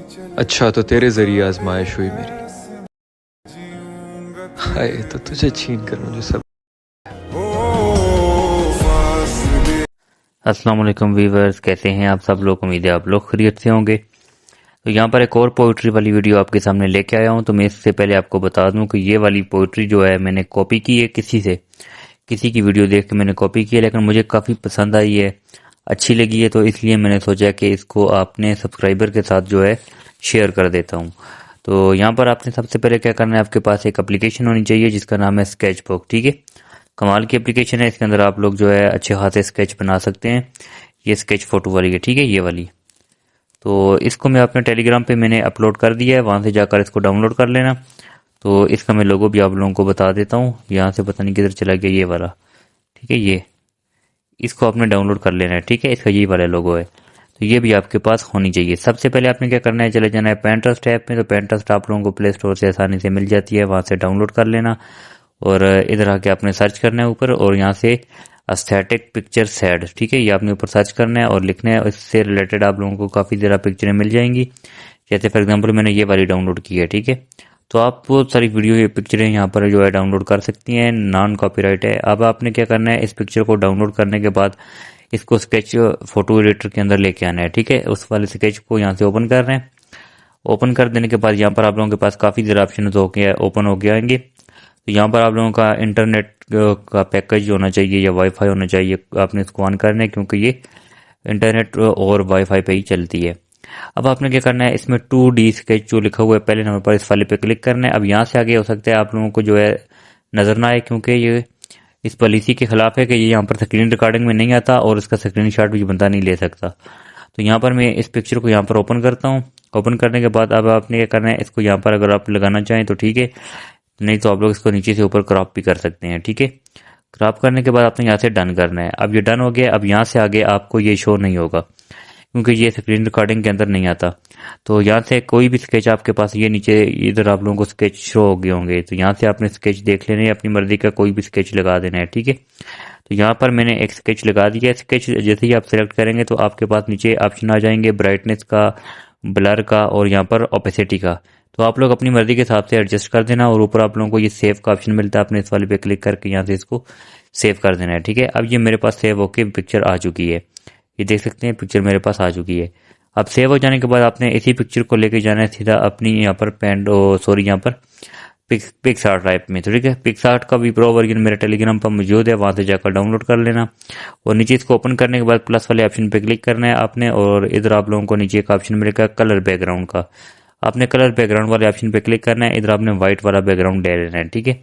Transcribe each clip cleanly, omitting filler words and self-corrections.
अच्छा तो तेरे जरिए आजमाइश हुई मेरी। हाय तो तुझे छीन कर मुझे सब। अस्सलाम वालेकुम वीवर्स, कैसे हैं आप सब लोग। उम्मीद है आप लोग खैरियत से होंगे। तो यहाँ पर एक और पोइट्री वाली वीडियो आपके सामने लेके आया हूँ। तो मैं इससे पहले आपको बता दूं कि ये वाली पोइट्री जो है मैंने कॉपी की है किसी की वीडियो देख के मैंने कॉपी की है, लेकिन मुझे काफ़ी पसंद आई है, अच्छी लगी है। तो इसलिए मैंने सोचा कि इसको आपने सब्सक्राइबर के साथ जो है शेयर कर देता हूँ। तो यहाँ पर आपने सबसे पहले क्या करना है, आपके पास एक एप्लीकेशन होनी चाहिए जिसका नाम है स्केच बुक। ठीक है, कमाल की एप्लीकेशन है। इसके अंदर आप लोग जो है अच्छे खासे स्केच बना सकते हैं। ये स्केच फोटो वाली है, ठीक है, ये वाली। तो इसको मैं अपने टेलीग्राम पे मैंने अपलोड कर दिया है, वहाँ से जाकर इसको डाउनलोड कर लेना। तो इसका मैं लोगो भी आप लोगों को बता देता हूँ। यहाँ से पता नहीं किधर चला गया ये वाला, ठीक है, ये इसको आपने डाउनलोड कर लेना है। ठीक है, इसका ये वाला लोगो है, तो ये भी आपके पास होनी चाहिए। सबसे पहले आपने क्या करना है, चले जाना है पेंटरेस्ट ऐप में। तो पेंटरेस्ट आप लोगों को प्ले स्टोर से आसानी से मिल जाती है, वहाँ से डाउनलोड कर लेना। और इधर आके आपने सर्च करना है ऊपर, और यहाँ से एस्थेटिक पिक्चर सैड, ठीक है, ये आपने ऊपर सर्च करना है और लिखना है। इससे रिलेटेड आप लोगों को काफ़ी ज़्यादा पिक्चरें मिल जाएंगी। जैसे फॉर एग्जांपल मैंने ये वाली डाउनलोड की है, ठीक है। तो आप वो सारी वीडियो ये पिक्चरें यहाँ पर जो है डाउनलोड कर सकती हैं, नॉन कॉपीराइट है। अब आपने क्या करना है, इस पिक्चर को डाउनलोड करने के बाद इसको स्केच फोटो एडिटर के अंदर लेके आना है। ठीक है, उस वाले स्केच को यहाँ से ओपन कर रहे हैं। ओपन कर देने के बाद यहाँ पर आप लोगों के पास काफ़ी ज़्यादा ऑप्शन ओपन हो गया आएंगे। तो यहाँ पर आप लोगों का इंटरनेट का पैकेज होना चाहिए या वाईफाई होना चाहिए, आपने इसको ऑन करना है, क्योंकि ये इंटरनेट और वाईफाई पे ही चलती है। अब आपने क्या करना है, इसमें 2D स्केच जो लिखा हुआ है पहले नंबर पर, इस वाले पे क्लिक करना है। अब यहाँ से आगे हो सकता है आप लोगों को जो है नज़र ना आए, क्योंकि ये इस पॉलिसी के खिलाफ है कि ये यहाँ पर स्क्रीन रिकॉर्डिंग में नहीं आता और इसका स्क्रीनशॉट भी बंदा नहीं ले सकता। तो यहाँ पर मैं इस पिक्चर को यहाँ पर ओपन करता हूँ। ओपन करने के बाद अब आपने क्या करना है, इसको यहाँ पर अगर आप लगाना चाहें तो ठीक है, नहीं तो आप लोग इसको नीचे से ऊपर क्रॉप भी कर सकते हैं। ठीक है, क्रॉप करने के बाद आपने यहाँ से डन करना है। अब ये डन हो गया। अब यहाँ से आगे आपको ये शो नहीं होगा, क्योंकि ये स्क्रीन रिकॉर्डिंग के अंदर नहीं आता। तो यहाँ से कोई भी स्केच आपके पास, ये नीचे इधर आप लोगों को स्केच शो हो गए होंगे, तो यहाँ से आपने स्केच देख लेने हैं, अपनी मर्जी का कोई भी स्केच लगा देना है। ठीक है, तो यहाँ पर मैंने एक स्केच लगा दिया। स्केच जैसे ही आप सिलेक्ट करेंगे तो आपके पास नीचे ऑप्शन आ जाएंगे ब्राइटनेस का, ब्लर का और यहाँ पर ओपेसिटी का। तो आप लोग अपनी मर्जी के हिसाब से एडजस्ट कर देना। और ऊपर आप लोगों को ये सेव का ऑप्शन मिलता है, आपने इस वाले पे क्लिक करके यहाँ से इसको सेव कर देना है। ठीक है, अब ये मेरे पास सेव होके पिक्चर आ चुकी है, ये देख सकते हैं पिक्चर मेरे पास आ चुकी है। अब सेव हो जाने के बाद आपने इसी पिक्चर को लेके जाना है सीधा अपनी यहाँ पर यहाँ पर पिक्सआर्ट टाइप में। तो ठीक है, पिक्सआर्ट का भी प्रो वर्जन मेरे टेलीग्राम पर मौजूद है, वहाँ से जाकर डाउनलोड कर लेना। और नीचे इसको ओपन करने के बाद प्लस वाले ऑप्शन पे क्लिक करना है आपने, और इधर आप लोगों को नीचे एक ऑप्शन मिलेगा कलर बैकग्राउंड का। आपने कलर बैकग्राउंड वाले ऑप्शन पे क्लिक करना है। इधर आपने व्हाइट वाला बैकग्राउंड ले लेना है। ठीक है,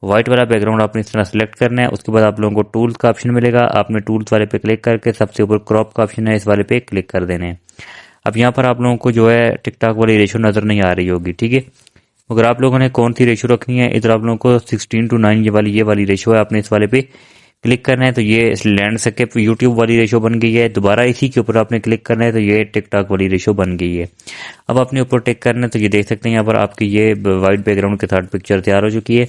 व्हाइट वाला बैकग्राउंड आपने इस तरह सेलेक्ट करना है। उसके बाद आप लोगों को टूल्स का ऑप्शन मिलेगा, आपने टूल्स वाले पे क्लिक करके सबसे ऊपर क्रॉप का ऑप्शन है, इस वाले पे क्लिक कर देने। अब यहाँ पर आप लोगों को जो है टिकटॉक वाली रेशो नज़र नहीं आ रही होगी। ठीक है, अगर आप लोगों ने कौन सी रेशो रखनी है, इधर आप लोगों को 16:9 ये वाली रेशो है, आपने इस वाले पे क्लिक करना है। तो ये लैंडस्केप यूट्यूब वाली रेशो बन गई है। दोबारा इसी के ऊपर आपने क्लिक करना है, तो ये टिकटॉक वाली रेशो बन गई है। अब अपने ऊपर टिक करना है, तो ये देख सकते हैं यहाँ पर आपकी ये वाइट बैकग्राउंड के साथ पिक्चर तैयार हो चुकी है।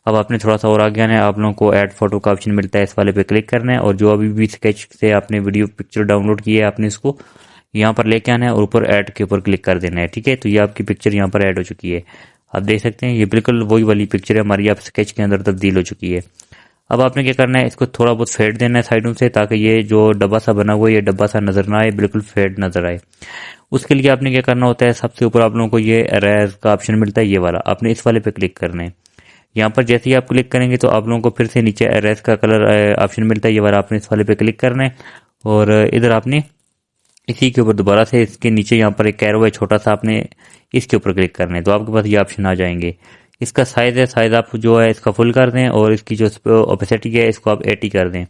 अब आपने थोड़ा सा और आगे आना है, आप लोगों को ऐड फोटो का ऑप्शन मिलता है, इस वाले पे क्लिक करना है। और जो अभी भी स्केच से आपने वीडियो पिक्चर डाउनलोड की है, आपने इसको यहाँ पर लेके आना है और ऊपर ऐड के ऊपर क्लिक कर देना है। ठीक है, तो ये आपकी पिक्चर यहाँ पर ऐड हो चुकी है। आप देख सकते हैं ये बिल्कुल वही वाली पिक्चर है हमारी, आप स्केच के अंदर तब्दील हो चुकी है। अब आपने क्या करना है, इसको थोड़ा बहुत फेड देना है साइडों से, ताकि ये जो डब्बा सा बना हुआ है ये डब्बा सा नजर ना आए, बिल्कुल फेड नजर आए। उसके लिए आपने क्या करना होता है, सबसे ऊपर आप लोगों को ये इरेज का ऑप्शन मिलता है, ये वाला आपने इस वाले पे क्लिक करना है। यहाँ पर जैसे ही आप क्लिक करेंगे तो आप लोगों को फिर से नीचे इरेज का कलर ऑप्शन मिलता है, ये वाला आपने इस वाले पे क्लिक करना है। और इधर आपने इसी के ऊपर दोबारा से इसके नीचे यहाँ पर एक कैरो है छोटा सा, आपने इसके ऊपर क्लिक करना है, तो आपके पास ये ऑप्शन आ जाएंगे। इसका साइज है, साइज आप जो है इसका फुल कर दें, और इसकी जो ओपेसिटी है इसको आप 80 कर दें।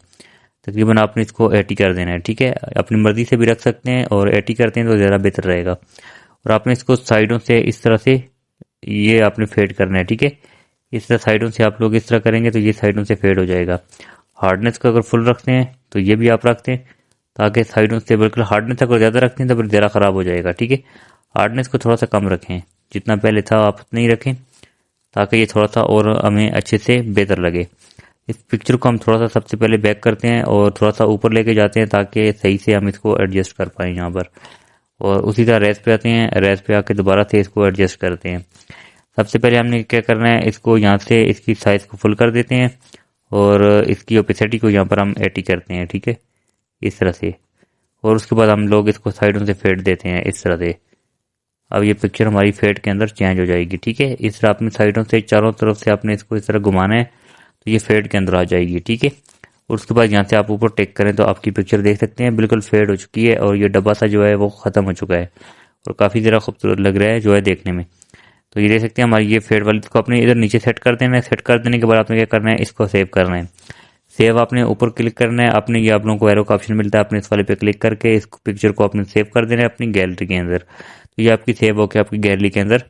तकरीबन आपने इसको 80 कर देना है। ठीक है, अपनी मर्जी से भी रख सकते हैं, और 80 करते हैं तो ज़्यादा बेहतर रहेगा। और आपने इसको साइडों से इस तरह से ये आपने फेड करना है। ठीक है, इस तरह साइडों से आप लोग इस तरह करेंगे तो ये साइडों से फेड हो जाएगा। हार्डनेस को अगर फुल रखते हैं तो ये भी आप रखते हैं, ताकि साइडों से बिल्कुल, हार्डनेस अगर ज़्यादा रखते हैं तो फिर ज़रा ख़राब हो जाएगा। ठीक है, हार्डनेस को थोड़ा सा कम रखें, जितना पहले था आप उतना ही रखें, ताकि ये थोड़ा सा और हमें अच्छे से बेहतर लगे। इस पिक्चर को हम थोड़ा सा सबसे पहले बैक करते हैं और थोड़ा सा ऊपर लेके जाते हैं, ताकि सही से हम इसको एडजस्ट कर पाएँ यहाँ पर। और उसी तरह रेस पे आते हैं, रेस पे आके दोबारा से इसको एडजस्ट करते हैं। सबसे पहले हमने क्या करना है, इसको यहाँ से इसकी साइज़ को फुल कर देते हैं और इसकी ओपेसिटी को यहाँ पर हम 80 करते हैं, ठीक है, इस तरह से। और उसके बाद हम लोग इसको साइडों से फेड देते हैं इस तरह से। अब ये पिक्चर हमारी फेड के अंदर चेंज हो जाएगी, ठीक है। इस तरह अपनी साइडों से चारों तरफ से आपने इसको इस तरह घुमाना है तो ये फेड के अंदर आ जाएगी, ठीक है। और उसके बाद यहाँ से आप ऊपर टेक करें तो आपकी पिक्चर देख सकते हैं बिल्कुल फेड हो चुकी है और ये डब्बा सा जो है वो ख़त्म हो चुका है और काफ़ी ज़रा खूबसूरत लग रहा है जो है देखने में। तो ये देख सकते हैं हमारी ये फेड वाली को आपने इधर नीचे सेट कर देना है। सेट कर देने के बाद आपने क्या करना है, इसको सेव करना है। सेव आपने ऊपर क्लिक करना है, आपने ये आप लोगों को एरो का ऑप्शन मिलता है, आपने इस वाले पे क्लिक करके इस पिक्चर को आपने सेव कर देना है अपनी गैलरी के अंदर। तो ये आपकी सेव होकर आपकी गैलरी के अंदर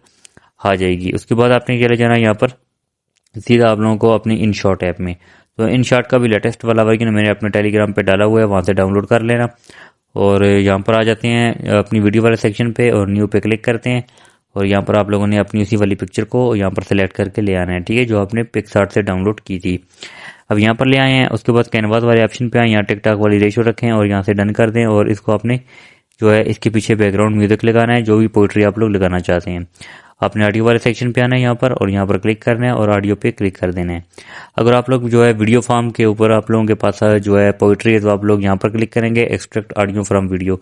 आ जाएगी। उसके बाद आपने क्या ले जाना है, यहाँ पर सीधा आप लोगों को अपनी InShot ऐप में। तो InShot का भी लेटेस्ट वाला वर्जन मैंने अपने टेलीग्राम पे डाला हुआ है, वहाँ से डाउनलोड कर लेना। और यहाँ पर आ जाते हैं अपनी वीडियो वाले सेक्शन पे और न्यू पे क्लिक करते हैं और यहाँ पर आप लोगों ने अपनी उसी वाली पिक्चर को यहाँ पर सेलेक्ट करके ले आना है, ठीक है, जो आपने पिक्सआर्ट से डाउनलोड की थी। अब यहाँ पर ले आए हैं, उसके बाद कैनवास वाले ऑप्शन पे आए, यहाँ टिकटॉक वाली रेशो रखें और यहाँ से डन कर दें और इसको आपने जो है इसके पीछे बैकग्राउंड म्यूजिक लगाना है, जो भी पोइट्री आप लोग लगाना चाहते हैं। आपने ऑडियो वाले सेक्शन पे आना है यहाँ पर और यहाँ पर क्लिक करना है और ऑडियो पे क्लिक कर देना है। अगर आप लोग जो है वीडियो फॉर्म के ऊपर आप लोगों के पास जो है पोइट्री है तो आप लोग यहाँ पर क्लिक करेंगे एक्सट्रैक्ट ऑडियो फ्रॉम वीडियो,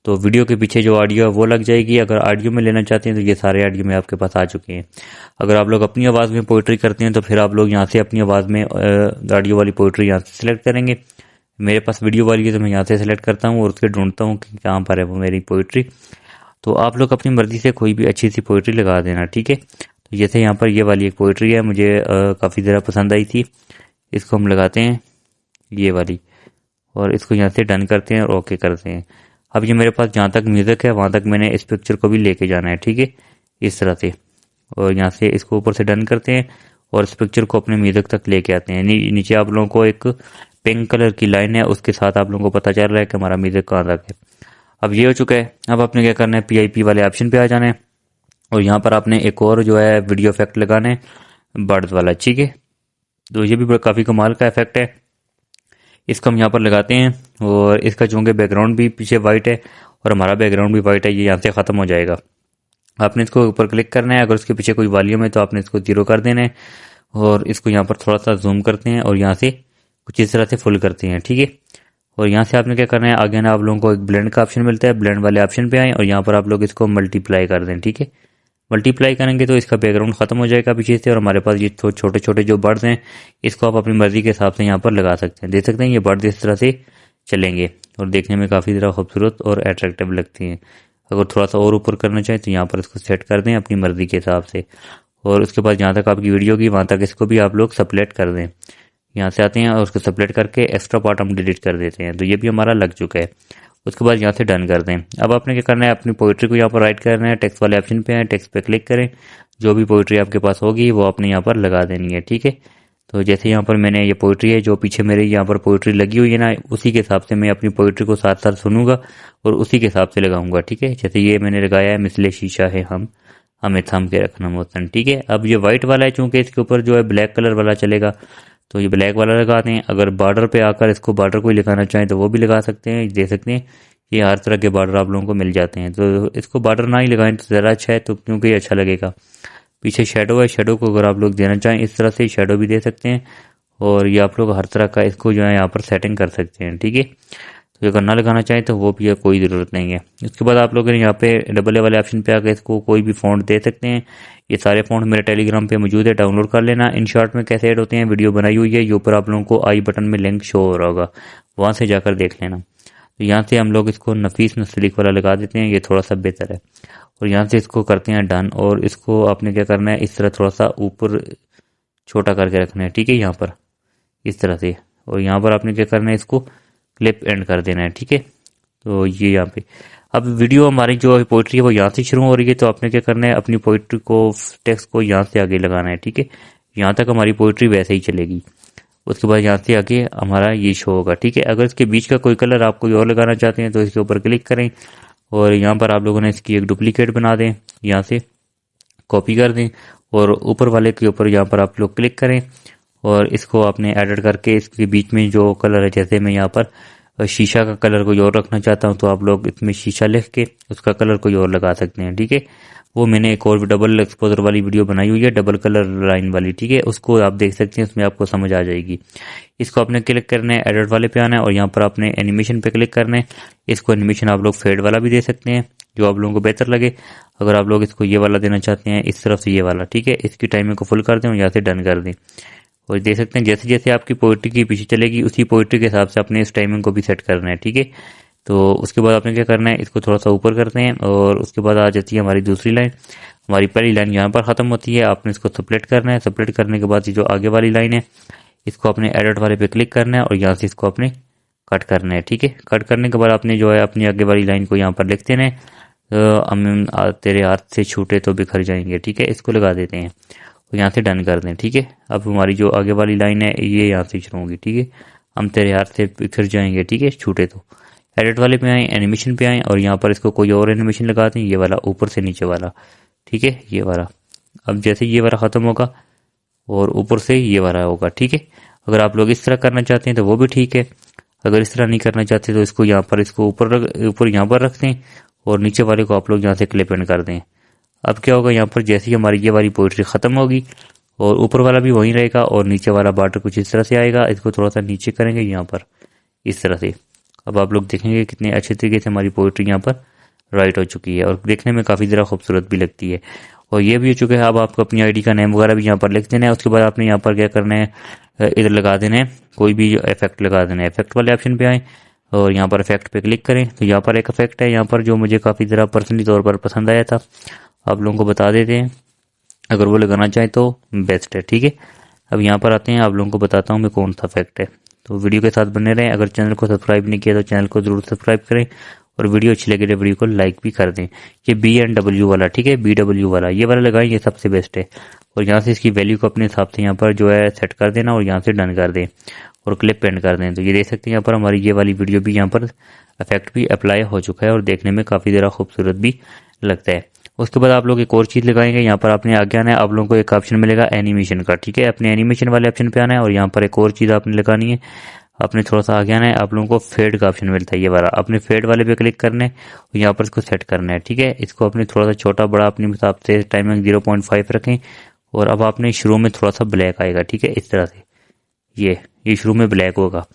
तो वीडियो के पीछे जो ऑडियो है वो लग जाएगी। अगर ऑडियो में लेना चाहते हैं तो ये सारे ऑडियो में आपके पास आ चुके हैं। अगर आप लोग अपनी आवाज़ में पोइट्री करते हैं तो फिर आप लोग यहाँ से अपनी आवाज़ में ऑडियो वाली पोइट्री यहाँ से सिलेक्ट करेंगे। मेरे पास वीडियो वाली है तो मैं यहाँ से सिलेक्ट करता हूँ और उसके ढूंढता हूँ कि कहाँ पर है वो मेरी पोइट्री। तो आप लोग अपनी मर्ज़ी से कोई भी अच्छी सी पोइट्री लगा देना, ठीक है। तो जैसे यहाँ पर ये वाली एक पोइट्री है, मुझे काफ़ी ज़रा पसंद आई थी, इसको हम लगाते हैं ये वाली और इसको यहाँ से डन करते हैं और ओके करते हैं। अब ये मेरे पास जहाँ तक म्यूज़िक है वहाँ तक मैंने इस पिक्चर को भी लेके जाना है, ठीक है, इस तरह से। और यहाँ से इसको ऊपर से डन करते हैं और इस पिक्चर को अपने म्यूज़िक तक लेके आते हैं। नीचे आप लोगों को एक पिंक कलर की लाइन है, उसके साथ आप लोगों को पता चल रहा है कि हमारा म्यूज़िक कहाँ तक है। अब ये हो चुका है। अब आपने क्या करना है, PIP वाले ऑप्शन पे आ जाना है और यहाँ पर आपने एक और जो है वीडियो इफेक्ट लगाना है बर्ड्स वाला, ठीक है। तो ये भी काफ़ी कमाल का इफेक्ट है, इसको हम यहाँ पर लगाते हैं और इसका चूँकि बैकग्राउंड भी पीछे वाइट है और हमारा बैकग्राउंड भी वाइट है, ये यहाँ से ख़त्म हो जाएगा। आपने इसको ऊपर क्लिक करना है, अगर उसके पीछे कोई वॉल्यूम है तो आपने इसको 0 कर देना है और इसको यहाँ पर थोड़ा सा जूम करते हैं और यहाँ से कुछ इस तरह से फुल करते हैं, ठीक है। और यहाँ से आपने क्या करना है, आगे ना आप लोगों को एक ब्लेंड का ऑप्शन मिलता है, ब्लेंड वाले ऑप्शन पे आए और यहाँ पर आप लोग इसको मल्टीप्लाई कर दें, ठीक है। मल्टीप्लाई करेंगे तो इसका बैकग्राउंड खत्म हो जाएगा पीछे से और हमारे पास ये छोटे छोटे जो बर्ड्स हैं इसको आप अपनी मर्जी के हिसाब से यहाँ पर लगा सकते हैं। देख सकते हैं ये बर्ड्स इस तरह से चलेंगे और देखने में काफ़ी ज़्यादा खूबसूरत और अट्रैक्टिव लगती हैं। अगर थोड़ा सा और ऊपर करना चाहें तो यहाँ पर इसको सेट कर दें अपनी मर्जी के हिसाब से और उसके बाद जहाँ तक आपकी वीडियो की वहाँ तक इसको भी आप लोग सप्लेट कर दें। यहाँ से आते हैं और उसको सप्लेट करके एक्स्ट्रा पार्ट हम डिलीट कर देते हैं। तो ये भी हमारा लग चुका है। उसके बाद यहाँ से डन कर दें। अब आपने क्या करना है, अपनी पोइट्री को यहाँ पर राइट करना है, टेक्स्ट वाले ऑप्शन पे है, टेक्स्ट पे क्लिक करें, जो भी पोइट्री आपके पास होगी वो आपने यहाँ पर लगा देनी है, ठीक है। तो जैसे यहाँ पर मैंने ये पोइट्री है जो पीछे मेरे यहाँ पर पोइट्री लगी हुई है ना, उसी के हिसाब से मैं अपनी पोइट्री को साथ साथ सुनूंगा और उसी के हिसाब से लगाऊंगा, ठीक है। जैसे ये मैंने लगाया है, मिसले शीशा है हम हमें थम के रखना मोहसन, ठीक है। अब ये व्हाइट वाला है, चूंकि इसके ऊपर जो है ब्लैक कलर वाला चलेगा तो ये ब्लैक वाला लगा दें। अगर बॉर्डर पे आकर इसको बॉर्डर कोई लगाना चाहें तो वो भी लगा सकते हैं। दे सकते हैं ये हर तरह के बॉर्डर आप लोगों को मिल जाते हैं। तो इसको बॉर्डर ना ही लगाएं तो ज़रा अच्छा है, तो क्योंकि अच्छा लगेगा। पीछे शेडो है, शेडो को अगर आप लोग देना चाहें इस तरह से शेडो भी दे सकते हैं और ये आप लोग हर तरह का इसको जो है यहाँ पर सेटिंग कर सकते हैं, ठीक है। तो अगर ना लगाना चाहें तो वो भी कोई ज़रूरत नहीं है। उसके बाद आप लोग यहाँ पे डबल ए वाले ऑप्शन पे आकर इसको कोई भी फ़ॉन्ट दे सकते हैं। ये सारे फ़ॉन्ट मेरे टेलीग्राम पे मौजूद है, डाउनलोड कर लेना। InShot में कैसे ऐड होते हैं वीडियो बनाई हुई है, ये ऊपर आप लोगों को आई बटन में लिंक शो हो रहा होगा, वहाँ से जाकर देख लेना। तो यहाँ से हम लोग इसको नफीस नस्लिक वाला लगा देते हैं, ये थोड़ा सा बेहतर है। और यहाँ से इसको करते हैं डन और इसको आपने क्या करना है, इस तरह थोड़ा सा ऊपर छोटा करके रखना है, ठीक है, यहाँ पर इस तरह से। और यहाँ पर आपने क्या करना है, इसको क्लिप एंड कर देना है, ठीक है। तो ये यहाँ पे अब वीडियो हमारी जो पोइट्री है वो यहाँ से शुरू हो रही है, तो आपने क्या करना है, अपनी पोइट्री को टेक्स्ट को यहाँ से आगे लगाना है, ठीक है। यहाँ तक हमारी पोइट्री वैसे ही चलेगी। उसके बाद यहाँ से आगे हमारा ये शो होगा, ठीक है। अगर इसके बीच का कोई कलर आप कोई और लगाना चाहते हैं तो इसके ऊपर क्लिक करें और यहाँ पर आप लोगों ने इसकी एक डुप्लीकेट बना दें, यहाँ से कॉपी कर दें और ऊपर वाले के ऊपर यहाँ पर आप लोग क्लिक करें और इसको आपने एडिट करके इसके बीच में जो कलर है, जैसे मैं यहाँ पर शीशा का कलर कोई और रखना चाहता हूँ तो आप लोग इसमें शीशा लिख के उसका कलर कोई और लगा सकते हैं, ठीक है। वो मैंने एक और डबल एक्सपोजर वाली वीडियो बनाई हुई है, डबल कलर लाइन वाली, ठीक है, उसको आप देख सकते हैं, उसमें आपको समझ आ जाएगी। इसको आपने क्लिक करना है, एडिट वाले पे आना है और यहाँ पर आपने एनिमेशन पे क्लिक करना है। इसको एनिमेशन आप लोग फेड वाला भी दे सकते हैं, जो आप लोगों को बेहतर लगे। अगर आप लोग इसको ये वाला देना चाहते हैं, इस तरफ से ये वाला, ठीक है, इसकी टाइमिंग को फुल कर दें और यहाँ से डन कर दें। और देख सकते हैं जैसे जैसे आपकी पोइट्री की पीछे चलेगी उसी पोइट्री के हिसाब से अपने इस टाइमिंग को भी सेट करना है, ठीक है। तो उसके बाद आपने क्या करना है, इसको थोड़ा सा ऊपर करते हैं और उसके बाद आ जाती है हमारी दूसरी लाइन। हमारी पहली लाइन यहाँ पर ख़त्म होती है, आपने इसको स्प्लिट करना है। स्प्लिट करने के बाद ये जो आगे वाली लाइन है इसको अपने एडिट वाले पे क्लिक करना है और यहाँ से इसको अपने कट करना है, ठीक है। कट करने के बाद आपने जो है अपनी आगे वाली लाइन को यहाँ पर लिख देना है, तेरे हाथ से छूटे तो बिखर जाएंगे, ठीक है, इसको लगा देते हैं और यहाँ से डन कर दें, ठीक है। अब हमारी जो आगे वाली लाइन है ये यहाँ से शुरू होगी, ठीक है। हम तेरे हाथ से बिखर जाएंगे, ठीक है, छूटे तो। एडिट वाले पे आए, एनिमेशन पे आए और यहाँ पर इसको कोई और एनिमेशन लगा दें, ये वाला ऊपर से नीचे वाला, ठीक है, ये वाला। अब जैसे ये वाला ख़त्म होगा और ऊपर से ये वाला होगा, ठीक है। अगर आप लोग इस तरह करना चाहते हैं तो वो भी ठीक है, अगर इस तरह नहीं करना चाहते तो इसको यहाँ पर इसको ऊपर यहाँ पर रख दें और नीचे वाले को आप लोग यहाँ से क्लिप एंड कर दें। अब क्या होगा, यहाँ पर जैसे ही हमारी ये वाली पोइट्री ख़त्म होगी और ऊपर वाला भी वहीं रहेगा और नीचे वाला बॉर्डर कुछ इस तरह से आएगा। इसको थोड़ा सा नीचे करेंगे यहाँ पर इस तरह से। अब आप लोग देखेंगे कितने अच्छे तरीके से हमारी पोइट्री यहाँ पर राइट हो चुकी है और देखने में काफ़ी ज़रा खूबसूरत भी लगती है। और ये भी हो चुका है। अब आपको अपनी आईडी का नेम वगैरह भी यहाँ पर लिख देना है। उसके बाद आपने यहाँ पर क्या करना है, इधर लगा देना है, कोई भी इफेक्ट लगा देना है। इफेक्ट वाले ऑप्शन पे आए और यहाँ पर इफेक्ट पे क्लिक करें तो यहाँ पर एक इफेक्ट है यहाँ पर जो मुझे काफ़ी ज़रा पर्सनली तौर पर पसंद आया था, आप लोगों को बता देते हैं, अगर वो लगाना चाहें तो बेस्ट है, ठीक है। अब यहाँ पर आते हैं, आप लोगों को बताता हूँ मैं कौन सा इफेक्ट है, तो वीडियो के साथ बने रहें। अगर चैनल को सब्सक्राइब नहीं किया तो चैनल को ज़रूर सब्सक्राइब करें और वीडियो अच्छी लगे तो वीडियो को लाइक भी कर दें। ये BW वाला, ठीक है, BW वाला, ये वाला लगाएं, ये सबसे बेस्ट है। और यहाँ से इसकी वैल्यू को अपने हिसाब से यहाँ पर जो है सेट कर देना और यहाँ से डन कर दें और क्लिप पेंट कर दें। तो ये देख सकते हैं यहाँ पर हमारी ये वाली वीडियो भी यहाँ पर इफेक्ट भी अप्लाई हो चुका है और देखने में काफ़ी ज़रा खूबसूरत भी लगता है। उसके बाद आप लोग एक और चीज़ लगाएंगे, यहाँ पर आपने आगे आना है, आप लोगों को एक ऑप्शन मिलेगा एनिमेशन का, ठीक है। अपने एनिमेशन वाले ऑप्शन पे आना है और यहाँ पर एक और चीज़ आपने लगानी है, आपने थोड़ा सा आगे आना है, आप लोगों को फेड का ऑप्शन मिलता है ये वाला, अपने फेड वाले पे क्लिक करना है और यहाँ पर इसको सेट करना है, ठीक है। इसको अपने थोड़ा सा छोटा बड़ा अपने हिसाब से टाइमिंग 0.5 रखें और अब आपने शुरू में थोड़ा सा ब्लैक आएगा, ठीक है, इस तरह से ये शुरू में ब्लैक होगा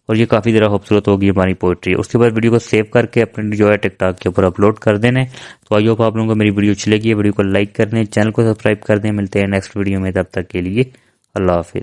और ये काफ़ी ज़रा खूबसूरत होगी हमारी पोइट्री। उसके बाद वीडियो को सेव करके अपने जो है टिकटॉक के ऊपर अपलोड कर देना है। तो आई होप आप लोगों को मेरी वीडियो अच्छी लगी है, वीडियो को लाइक कर दें, चैनल को सब्सक्राइब कर दें। मिलते हैं नेक्स्ट वीडियो में, तब तक के लिए अल्लाह हाफिज़।